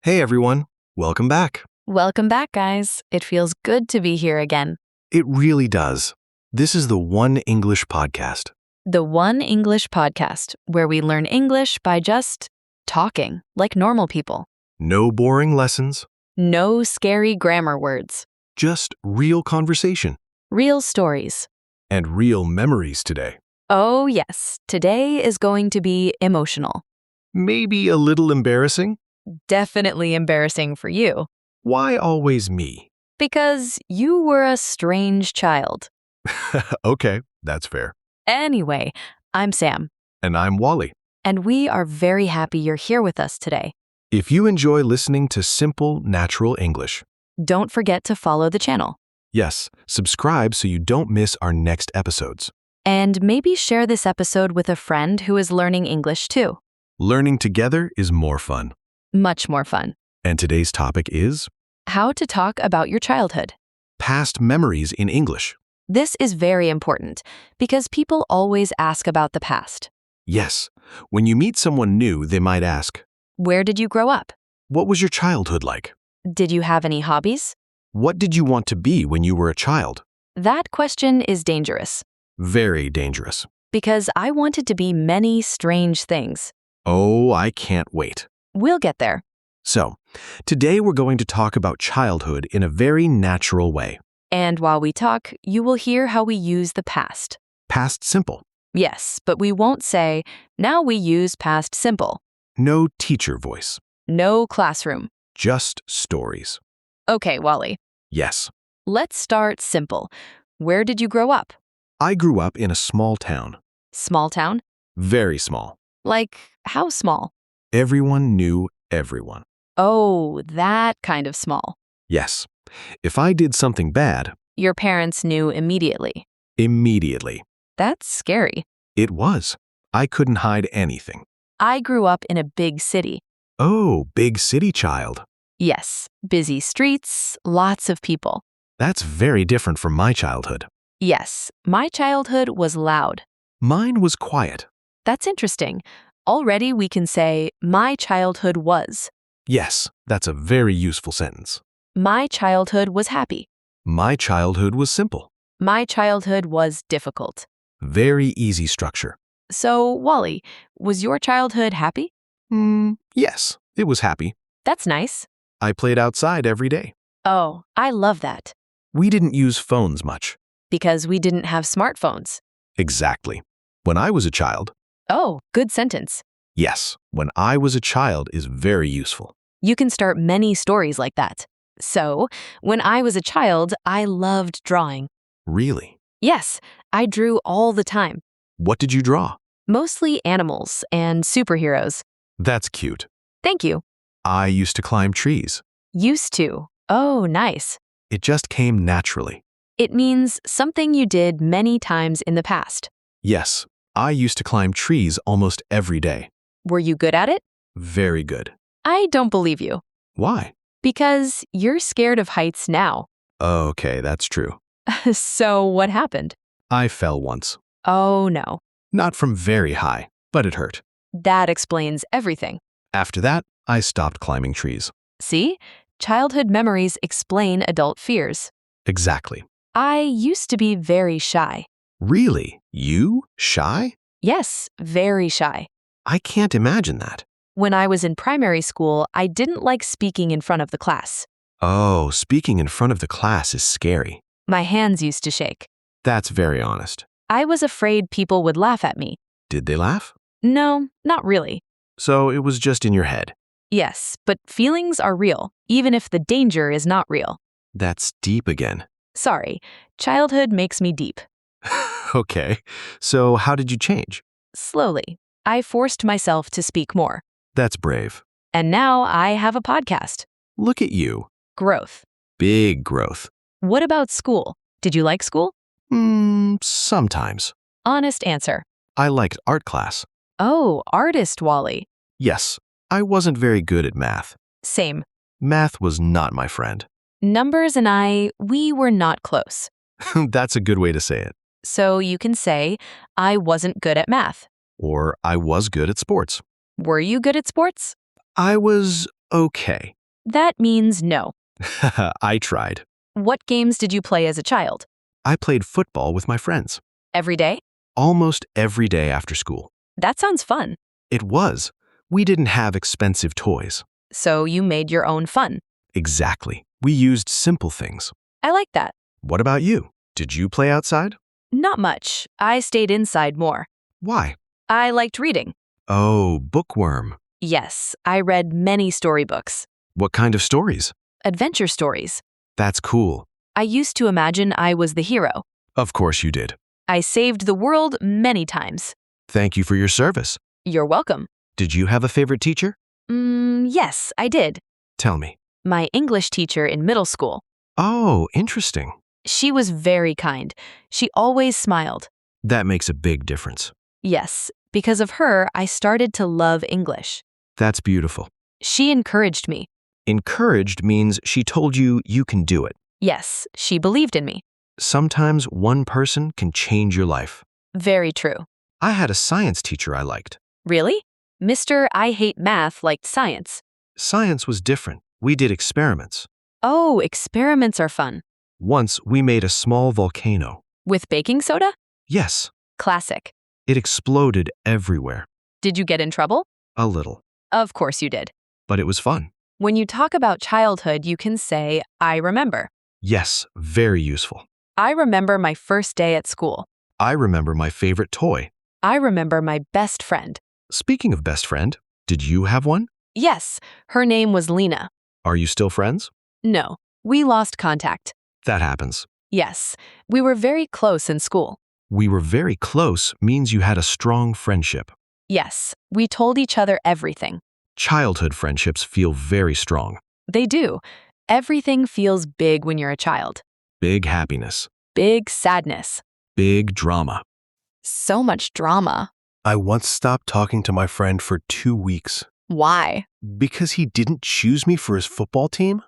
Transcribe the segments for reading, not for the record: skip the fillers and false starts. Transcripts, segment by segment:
Hey everyone, welcome back. Welcome back, guys. It feels good to be here again. It really does. This is the One English Podcast. The One English Podcast, where we learn English by just talking like normal people. No boring lessons, No scary grammar words. just real conversation Real stories. and real memories today. Oh, yes. Today is going to be emotional. Maybe a little embarrassing. Definitely embarrassing for you, Why always me? because you were a strange child. Okay, that's fair. Anyway, I'm Sam, And I'm Wally. and we are very happy you're here with us today. If you enjoy listening to simple, natural English, Don't forget to follow the channel. yes, subscribe so you don't miss our next episodes. And maybe share this episode with a friend who is learning English too. Learning together is more fun. Much more fun. And today's topic is How to talk about your childhood. past memories in English. This is very important because people always ask about the past. Yes, when you meet someone new, they might ask, Where did you grow up? what was your childhood like? Did you have any hobbies? What did you want to be when you were a child? That question is dangerous Very dangerous. because I wanted to be many strange things. Oh, I can't wait. We'll get there. So, today we're going to talk about childhood in a very natural way. And while we talk, you will hear how we use the past. Past simple. Yes, but we won't say, now we use past simple. No teacher voice. No classroom. Just stories. Okay, Wally. Yes, Let's start simple. Where did you grow up? I grew up in a small town. Small town? Very small. Like, how small? Everyone knew everyone. Oh, that kind of small. Yes, if I did something bad, Your parents knew immediately. immediately. That's scary. It was. I couldn't hide anything. I grew up in a big city. Oh, big city child. Yes, busy streets, lots of people. That's very different from my childhood. Yes, my childhood was loud. Mine was quiet. That's interesting. Already we can say, my childhood was. Yes, that's a very useful sentence. My childhood was happy. My childhood was simple. My childhood was difficult. Very easy structure. So, Wally, was your childhood happy? Yes, it was happy. That's nice. I played outside every day. Oh, I love that. We didn't use phones much. Because we didn't have smartphones. Exactly. When I was a child, Oh, good sentence. yes, when I was a child is very useful. You can start many stories like that. So, when I was a child, I loved drawing. Really? Yes, I drew all the time. What did you draw? Mostly animals and superheroes. That's cute. Thank you. I used to climb trees. Used to. Oh, nice. It just came naturally. It means something you did many times in the past. Yes, I used to climb trees almost every day. Were you good at it? Very good. I don't believe you. Why? Because you're scared of heights now. Okay, that's true. So, what happened? I fell once. Oh, no. Not from very high, but it hurt. That explains everything. After that, I stopped climbing trees. See? Childhood memories explain adult fears. Exactly. I used to be very shy. Really? You? Shy? Yes, very shy. I can't imagine that. When I was in primary school, I didn't like speaking in front of the class. Oh, speaking in front of the class is scary. My hands used to shake. That's very honest. I was afraid people would laugh at me. Did they laugh? No, not really. So it was just in your head. Yes, but feelings are real, even if the danger is not real. That's deep again. Sorry, childhood makes me deep. Okay, so how did you change? Slowly, I forced myself to speak more. That's brave. And now I have a podcast. Look at you. Growth. Big growth. What about school? Did you like school? Sometimes. Honest answer. I liked art class. Oh, artist Wally. Yes, I wasn't very good at math. Same. Math was not my friend. Numbers and we were not close. That's a good way to say it. So you can say, I wasn't good at math. Or I was good at sports. Were you good at sports? I was Okay. That means no. I tried. What games did you play as a child? I played football with my friends. Every day? Almost every day after school. That sounds fun. It was. We didn't have expensive toys. So you made your own fun. Exactly. We used simple things. I like that. What about you? Did you play outside? Not much. I stayed inside more. Why? I liked reading. Oh, bookworm. Yes, I read many storybooks. What kind of stories? Adventure stories. That's cool. I used to imagine I was the hero. Of course you did. I saved the world many times. Thank you for your service. You're welcome. Did you have a favorite teacher? Yes, I did. Tell me. My English teacher in middle school. Oh, interesting. She was very kind. She always smiled. That makes a big difference. Yes, because of her, I started to love English. That's beautiful. She encouraged me. Encouraged means she told you you can do it. Yes, she believed in me. Sometimes one person can change your life. Very true. I had a science teacher I liked. Really? Mr. I Hate Math liked science. Science was different. We did experiments. Oh, experiments are fun. Once we made a small volcano. With baking soda? Yes, Classic. it exploded everywhere. Did you get in trouble? A little. Of course you did. But it was fun. When you talk about childhood, you can say, I remember. Yes, very useful. I remember my first day at school. I remember my favorite toy. I remember my best friend. Speaking of best friend, did you have one? Yes, her name was Lena. Are you still friends? No, we lost contact. That happens. Yes, we were very close in school. We were very close means you had a strong friendship. Yes, we told each other everything. Childhood friendships feel very strong. They do. Everything feels big when you're a child. Big happiness. Big sadness. Big drama. So much drama. I once stopped talking to my friend for 2 weeks. Why? Because he didn't choose me for his football team?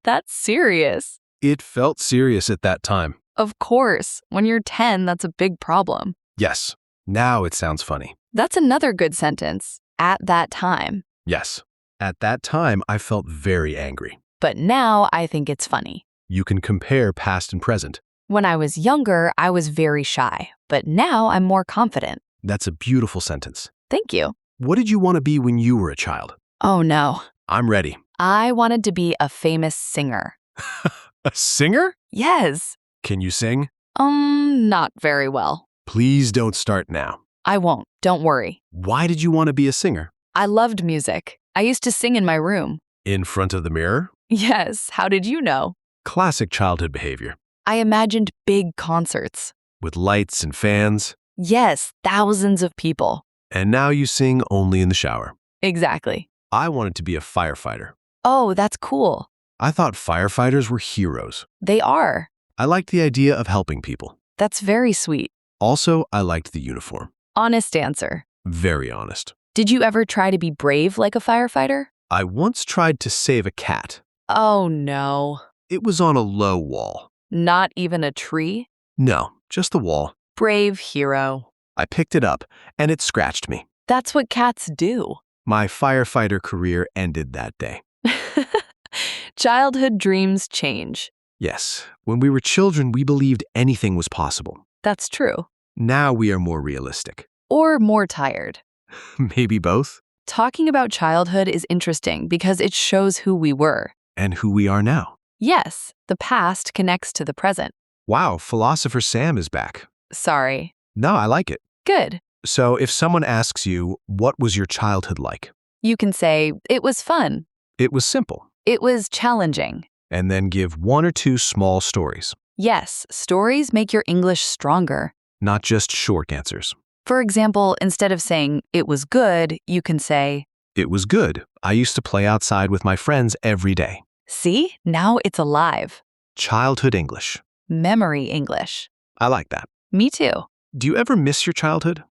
That's serious. It felt serious at that time. Of course, when you're 10, that's a big problem. Yes. Now it sounds funny. That's another good sentence. At that time. Yes. At that time, I felt very angry. But now I think it's funny. You can compare past and present. When I was younger, I was very shy, but now I'm more confident. That's a beautiful sentence. Thank you. What did you want to be when you were a child? Oh no. I'm ready. I wanted to be a famous singer. A singer? Yes. Can you sing? Not very well. Please don't start now. I won't. Don't worry. Why did you want to be a singer? I loved music. I used to sing in my room. In front of the mirror? Yes. How did you know? Classic childhood behavior. I imagined big concerts. With lights and fans. Yes, thousands of people. And now you sing only in the shower. Exactly. I wanted to be a firefighter. Oh, that's cool. I thought firefighters were heroes. They are. I liked the idea of helping people. That's very sweet. Also, I liked the uniform. Honest answer. Very honest. Did you ever try to be brave like a firefighter? I once tried to save a cat. Oh no. It was on a low wall. Not even a tree? No, just the wall. Brave hero. I picked it up, and it scratched me. That's what cats do. My firefighter career ended that day. Childhood dreams change. Yes, when we were children, we believed anything was possible. That's true. Now we are more realistic. Or more tired. Maybe both. Talking about childhood is interesting because it shows who we were. And who we are now. Yes, the past connects to the present. Wow, Philosopher Sam is back. Sorry. No, I like it. Good. So if someone asks you, what was your childhood like? You can say, it was fun. It was simple. It was challenging. And then give 1 or 2 small stories. Yes, stories make your English stronger. Not just short answers. For example, instead of saying, it was good, you can say, It was good. I used to play outside with my friends every day. see, now it's alive. Childhood English. Memory English. I like that. Me too. Do you ever miss your childhood?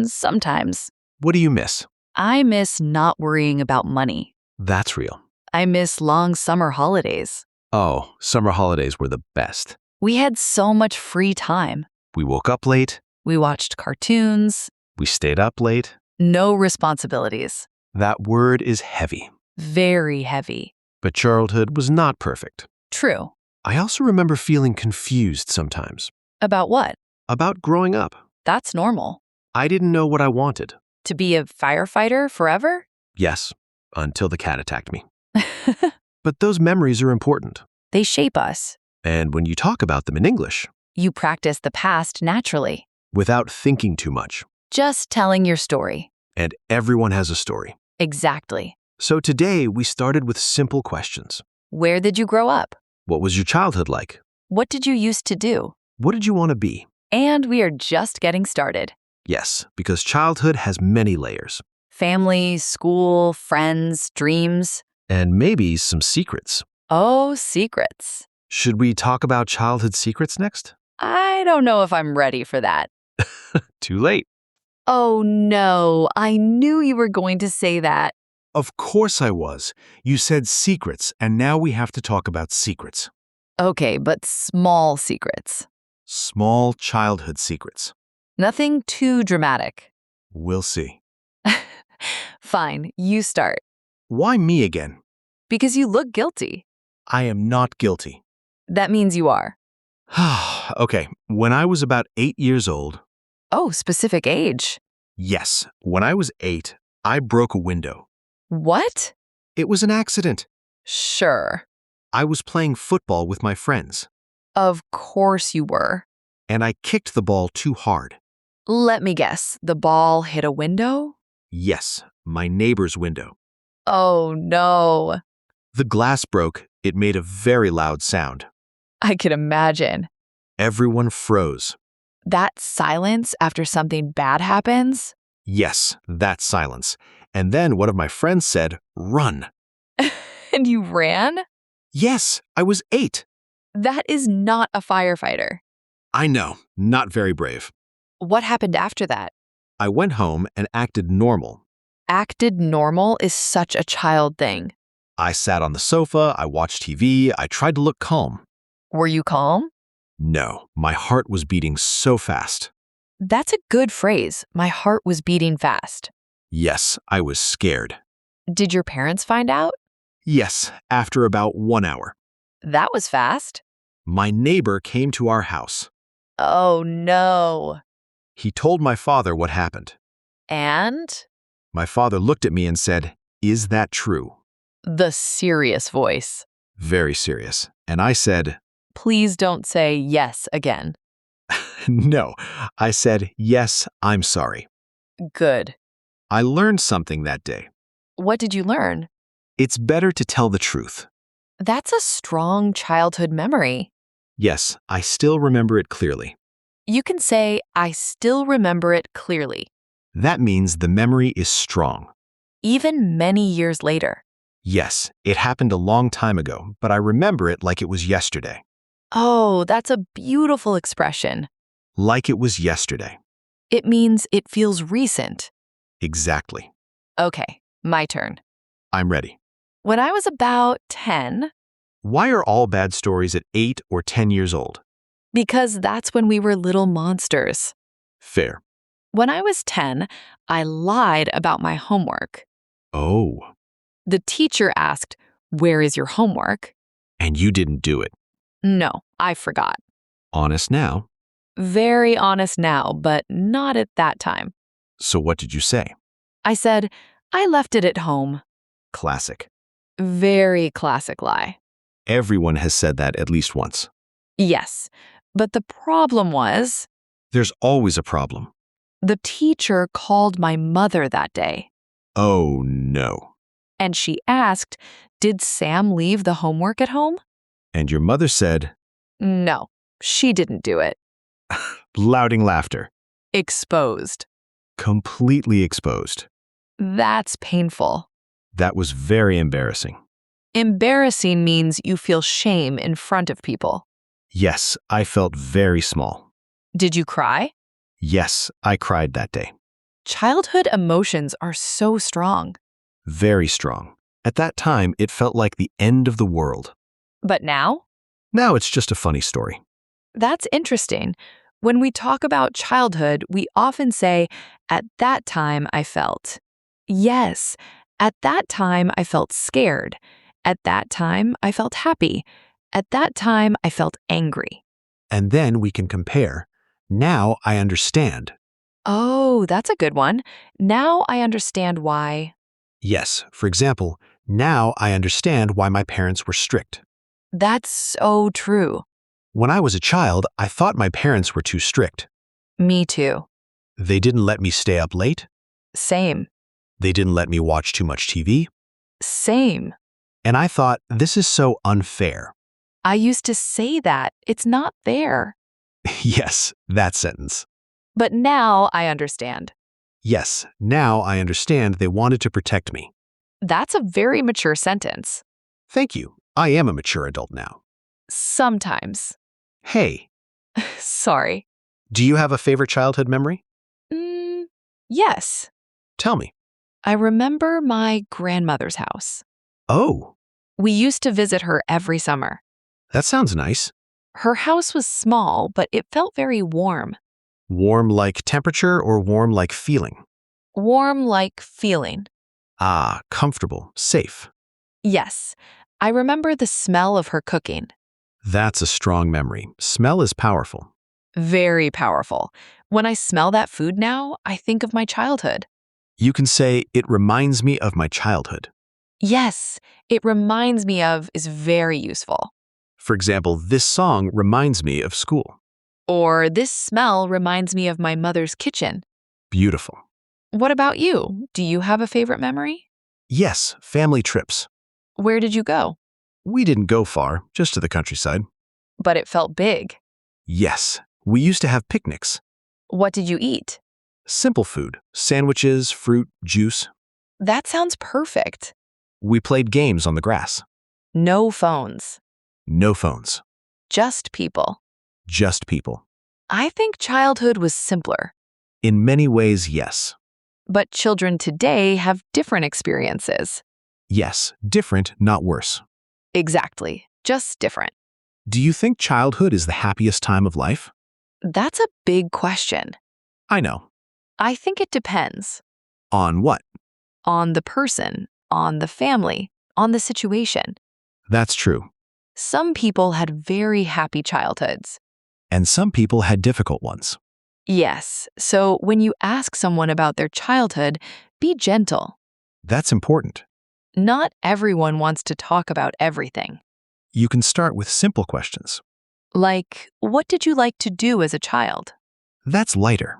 Sometimes. What do you miss? I miss not worrying about money. That's real. I miss long summer holidays. Oh, summer holidays were the best. We had so much free time. We woke up late. We watched cartoons. We stayed up late. No responsibilities. That word is heavy. Very heavy. But childhood was not perfect. True. I also remember feeling confused sometimes About what? about growing up. That's normal. I didn't know what I wanted. To be a firefighter forever? Yes, until the cat attacked me. But those memories are important. They shape us. And when you talk about them in English, You practice the past naturally. without thinking too much, Just telling your story. and everyone has a story. Exactly. So today we started with simple questions. Where did you grow up? What was your childhood like? What did you used to do? What did you want to be? And we are just getting started. Yes, because childhood has many layers. Family, school, friends, dreams. And maybe some secrets. Oh, secrets. Should we talk about childhood secrets next? I don't know if I'm ready for that. Too late. Oh no, I knew you were going to say that. Of course I was. You said secrets, and now we have to talk about secrets. Okay, but small secrets. Small childhood secrets. Nothing too dramatic. We'll see. Fine, you start. Why me again? Because you look guilty. I am not guilty. That means you are. Okay, when I was about 8 years old, Oh, specific age. yes, when I was 8, I broke a window. What? It was an accident. Sure. I was playing football with my friends, Of course you were. and I kicked the ball too hard. Let me guess, the ball hit a window? Yes, my neighbor's window. Oh no. The glass broke. It made a very loud sound. I can imagine. Everyone froze. That silence after something bad happens? Yes, that silence. And then one of my friends said, "Run." And you ran? Yes, I was 8. That is not a firefighter. I know, not very brave. What happened after that? I went home and acted normal. Acted normal is such a child thing. I sat on the sofa, I watched TV, I tried to look calm. Were you calm? No, my heart was beating so fast. That's a good phrase. My heart was beating fast. Yes, I was scared. Did your parents find out? Yes, after about 1 hour. That was fast. My neighbor came to our house. Oh no. He told my father what happened. And? My father looked at me and said, "Is that true?" The serious voice. Very serious. And I said, Please don't say yes again. "No." I said, "Yes, I'm sorry." Good. I learned something that day. What did you learn? It's better to tell the truth. That's a strong childhood memory. Yes, I still remember it clearly. You can say, I still remember it clearly, That means the memory is strong. even many years later. Yes, it happened a long time ago, but I remember it like it was yesterday. Oh, that's a beautiful expression. Like it was yesterday. It means it feels recent. Exactly. Okay, my turn. I'm ready. When I was about 10, Why are all bad stories at 8 or 10 years old? because that's when we were little monsters. Fair. When I was 10, I lied about my homework. Oh, The teacher asked, Where is your homework? and you didn't do it. No, I forgot. Honest now. Very honest now, but not at that time. So what did you say? I said, I left it at home. Classic. Very classic lie. Everyone has said that at least once. Yes, but the problem was There's always a problem. the teacher called my mother that day, Oh, no. and she asked, Did Sam leave the homework at home? And your mother said, No, she didn't do it. louding laughter. Exposed. Completely exposed. That's painful. That was very embarrassing. Embarrassing means you feel shame in front of people. Yes, I felt very small. Did you cry? Yes, I cried that day. Childhood emotions are so strong. Very strong. At that time, it felt like the end of the world. But now? Now it's just a funny story. That's interesting. When we talk about childhood, we often say, At that time I felt. Yes, At that time, I felt scared. At that time, I felt happy. At that time, I felt angry. And then we can compare. Now I understand. Oh, that's a good one. Now I understand why. Yes, for example, now I understand why my parents were strict. That's so true. When I was a child, I thought my parents were too strict. Me too. They didn't let me stay up late. Same. They didn't let me watch too much TV. Same. And I thought, this is so unfair. I used to say that. It's not fair. Yes, that sentence. But now I understand. Yes, now I understand they wanted to protect me. That's a very mature sentence. Thank you. I am a mature adult now. Sometimes. Hey, Sorry. do you have a favorite childhood memory? Yes. Tell me. I remember my grandmother's house. Oh, We used to visit her every summer. that sounds nice. Her house was small, but it felt very warm. Warm like temperature or warm like feeling? Warm like feeling. Ah, comfortable, safe. Yes. I remember the smell of her cooking. That's a strong memory. Smell is powerful. Very powerful. When I smell that food now, I think of my childhood. You can say, it reminds me of my childhood. Yes, it reminds me of is very useful. For example, this song reminds me of school. Or this smell reminds me of my mother's kitchen. Beautiful. What about you? Do you have a favorite memory? Yes, family trips. Where did you go? We didn't go far, just to the countryside. But it felt big. Yes, we used to have picnics. What did you eat? Simple food, sandwiches, fruit, juice. That sounds perfect. We played games on the grass. No phones. No phones. Just people. Just people. I think childhood was simpler. In many ways, yes. But children today have different experiences. Yes, different, not worse. Exactly. Just different. Do you think childhood is the happiest time of life? That's a big question. I know. I think it depends On what? on the person, on the family, on the situation. That's true. Some people had very happy childhoods. And some people had difficult ones. Yes, so when you ask someone about their childhood, be gentle. That's important. Not everyone wants to talk about everything. You can start with simple questions. Like, what did you like to do as a child? That's lighter.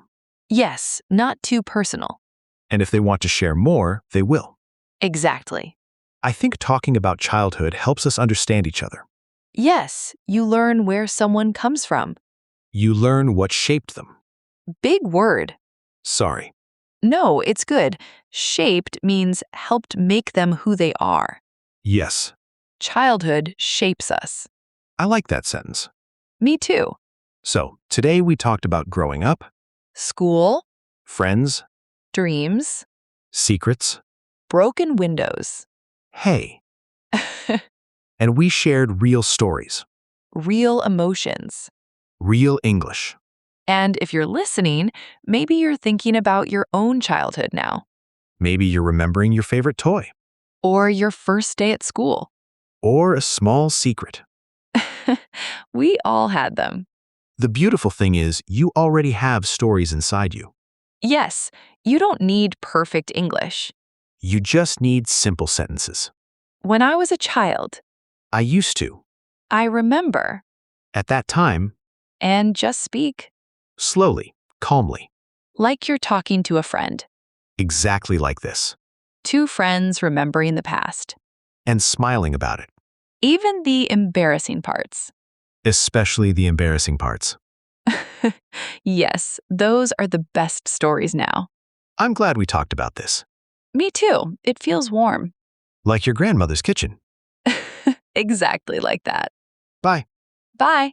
Yes, not too personal. And if they want to share more, they will. Exactly. I think talking about childhood helps us understand each other. Yes, you learn where someone comes from. You learn what shaped them. Big word. Sorry. No, it's good. Shaped means helped make them who they are. Yes, Childhood shapes us. I like that sentence. Me too. So, today we talked about growing up, School, friends, dreams, secrets. broken windows. Hey. And we shared real stories, Real emotions. real English. And if you're listening, maybe you're thinking about your own childhood now, Maybe you're remembering your favorite toy or your first day at school. or a small secret. We all had them. The beautiful thing is, you already have stories inside you. Yes, you don't need perfect English. You just need simple sentences. When I was a child, I used to. I remember, At that time, and just speak slowly, calmly, like you're talking to a friend. exactly like this, Two friends remembering the past. and smiling about it, Even the embarrassing parts. especially the embarrassing parts. Yes, those are the best stories now. I'm glad we talked about this. Me too. It feels warm. Like your grandmother's kitchen. Exactly like that. Bye. Bye.